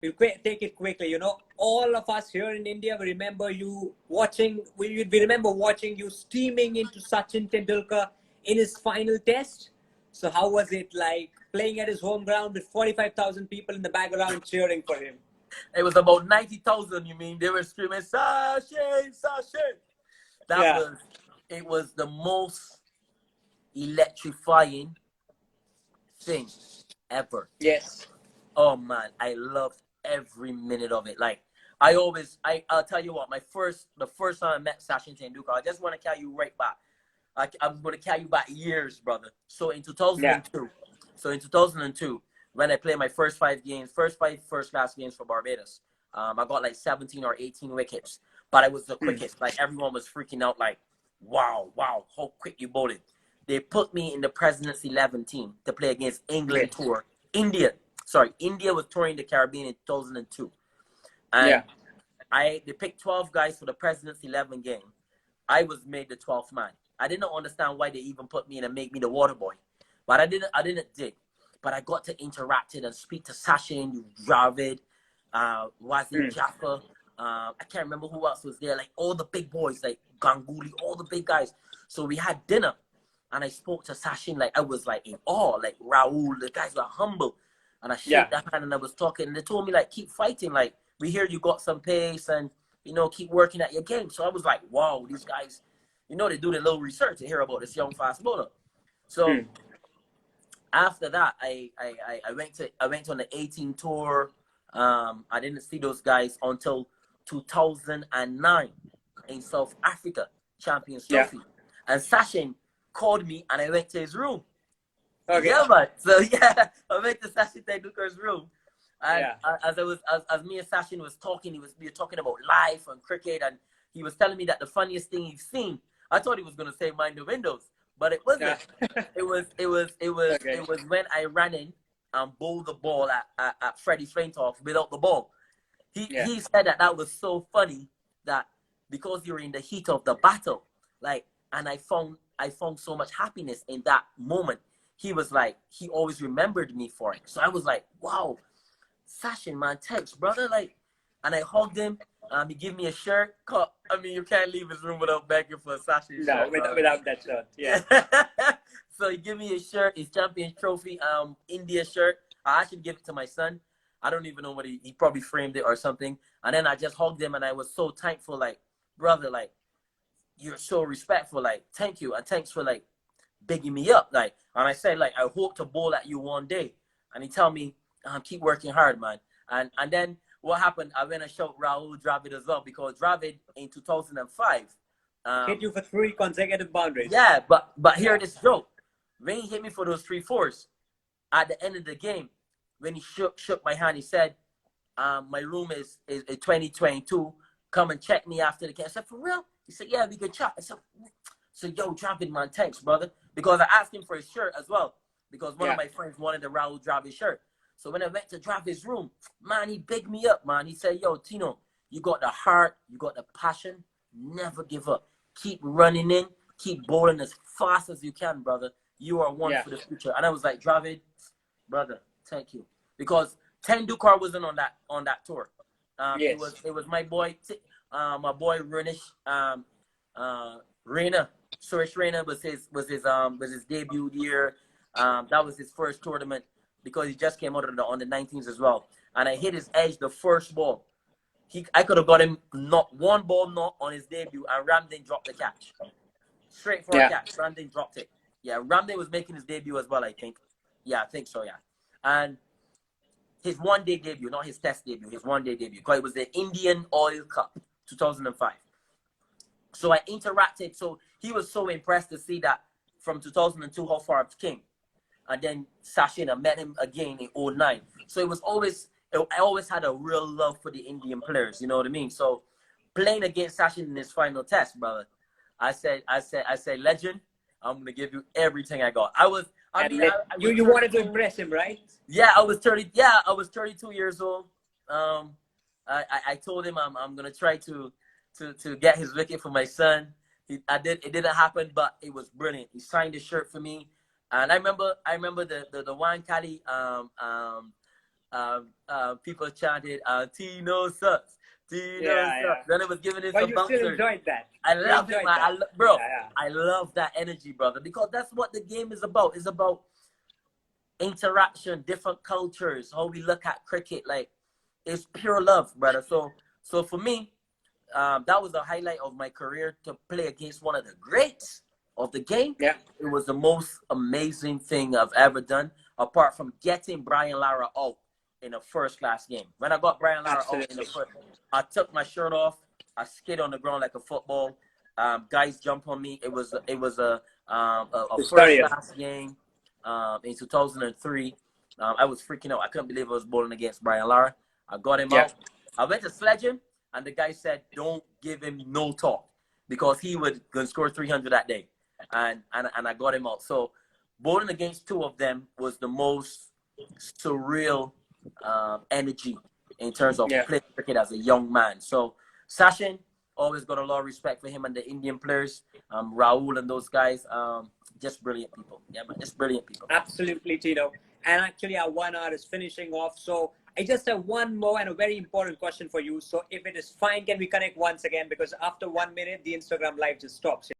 we'll take it quickly. You know, all of us here in India, we remember you watching. We remember watching you steaming into Sachin Tendulkar in his final test. So how was it like playing at his home ground with 45,000 people in the background cheering for him? It was about 90,000, you mean? They were screaming, Sachin, Sachin. Yeah. It was the most electrifying thing ever. Yes. Oh man, I loved every minute of it. Like I'll tell you what, the first time I met Sachin Tendulkar, I just want to carry you right back. I'm going to carry you back years, brother. So in Yeah. 2002, when I played my first five first class games for Barbados, I got like 17 or 18 wickets, but I was the quickest. Like everyone was freaking out, like, wow, how quick you bowled it. They put me in the President's 11 team to play against England Yes. tour. India was touring the Caribbean in 2002. Yeah. And they picked 12 guys for the President's 11 game. I was made the 12th man. I didn't understand why they even put me in and make me the water boy. But I didn't dig. But I got to interact and speak to Sachin, Dravid, Wazir Jaffa. I can't remember who else was there. Like all the big boys, like Ganguly, all the big guys. So we had dinner. And I spoke to Sachin like I was like in awe. Like Rahul, the guys were humble. And I shook their hand and I was talking. And they told me like, keep fighting. Like we hear you got some pace and, you know, keep working at your game. So I was like, wow, these guys, you know, they do the little research to hear about this young fast bowler. So after that, I went on the 18 tour. I didn't see those guys until 2009 in South Africa, Champions Trophy. And Sachin called me and I went to his room. Okay. Yeah, man. So yeah, I went to Sachin Tendulkar's room. And as me and Sachin was talking, we were talking about life and cricket, and he was telling me that the funniest thing he's seen. I thought he was gonna say mind the windows, but it wasn't. It was when I ran in and bowled the ball at Freddie Flintoff without the ball. He said that was so funny that because you were in the heat of the battle, like, and I found so much happiness in that moment. He was like, he always remembered me for it. So I was like, wow, Sachin, man, thanks, brother. Like, and I hugged him. He gave me a shirt. I mean, you can't leave his room without begging for a Sachin shirt. No, without that shirt, yeah. So he gave me a shirt, his Champions Trophy, India shirt. I actually gave it to my son. I don't even know what he probably framed it or something. And then I just hugged him, and I was so thankful, like, brother, like, you're so respectful, like, thank you, and thanks for like bigging me up, like. And I said, like, I hope to bowl at you one day. And he tell me, keep working hard, man. And then what happened? I went and showed Rahul Dravid as well, because Dravid in 2005 hit you for 3 consecutive boundaries. Yeah, but hear this joke. When he hit me for those 3 fours, at the end of the game, when he shook my hand, he said, my room is 2022. Come and check me after the game. I said, for real? He said, yeah, we could chat. I said, yo, Dravid, man, thanks, brother. Because I asked him for his shirt as well. Because one of my friends wanted the Rahul Dravid shirt. So when I went to Dravid's room, man, he bigged me up, man. He said, yo, Tino, you got the heart, you got the passion. Never give up. Keep running in. Keep bowling as fast as you can, brother. You are one for the future. And I was like, Dravid, brother, thank you. Because Tendulkar wasn't on that tour. It was my boy, Renish, Raina. Suresh Raina was his debut year. That was his first tournament because he just came out of on the 19s as well. And I hit his edge the first ball. I could have got him not one ball not on his debut, and Ramdin dropped the catch. Straight for a catch. Ramdin dropped it. Yeah, Ramdin was making his debut as well, I think. Yeah, I think so, yeah. And his one-day debut, not his test debut, his one-day debut, because it was the Indian Oil Cup, 2005. So I interacted. So he was so impressed to see that from 2002 how far I've came. And then Sachin, I met him again in 2009. So I always had a real love for the Indian players, you know what I mean? So playing against Sachin in his final test, brother, I said, legend, I'm gonna give you everything I got. You wanted to impress him, right? Yeah, I was 32 years old. I told him I'm gonna try to get his wicket for my son. It didn't happen, but it was brilliant. He signed the shirt for me, and I remember the Wan Caddy people chanted, Tino sucks. Tino Yeah, sucks. Then it was giving it but some you still bouncers. enjoyed that. I You love it, enjoyed man. that. Bro, Yeah. I love that energy, brother, because that's what the game is about. It's about interaction, different cultures, how we look at cricket. Like, it's pure love, brother. So for me, that was the highlight of my career, to play against one of the greats of the game. Yeah. It was the most amazing thing I've ever done, apart from getting Brian Lara out in a first-class game. When I got Brian Lara out in the first, I took my shirt off. I skid on the ground like a football. Guys jumped on me. It was a first-class game in 2003. I was freaking out. I couldn't believe I was bowling against Brian Lara. I got him out. I went to sledge him, and the guy said, "Don't give him no talk," because he was going to score 300 that day. And I got him out. So bowling against two of them was the most surreal energy in terms of playing cricket as a young man. So Sachin, always got a lot of respect for him and the Indian players, Rahul and those guys. Just brilliant people. Yeah, man, just brilliant people. Absolutely, Tino. And actually, our 1 hour is finishing off. So I just have one more and a very important question for you. So if it is fine, can we connect once again? Because after 1 minute, the Instagram live just stops.